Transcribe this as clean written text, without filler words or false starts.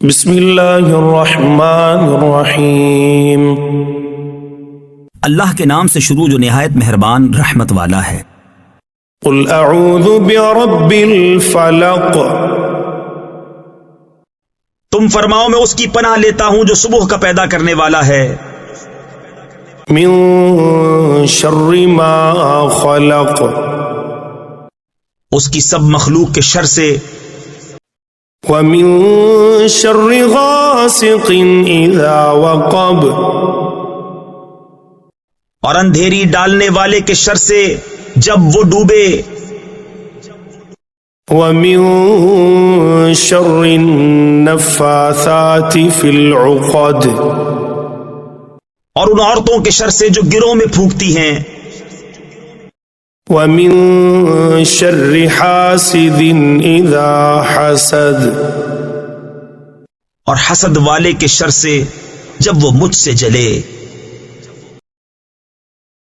بسم اللہ الرحمن الرحیم۔ اللہ کے نام سے شروع جو نہایت مہربان رحمت والا ہے۔ قل اعوذ برب الفلق، تم فرماؤ میں اس کی پناہ لیتا ہوں جو صبح کا پیدا کرنے والا ہے، من شر ما خلق، اس کی سب مخلوق کے شر سے، ومن شر غاسق اذا وقب، اور اندھیری ڈالنے والے کے شر سے جب وہ ڈوبے، ومن شر النفاثات في العقد، اور ان عورتوں کے شر سے جو گروہ میں پھونکتی ہیں، ومن شر حاسد اذا حسد، اور حسد والے کے شر سے جب وہ مجھ سے جلے۔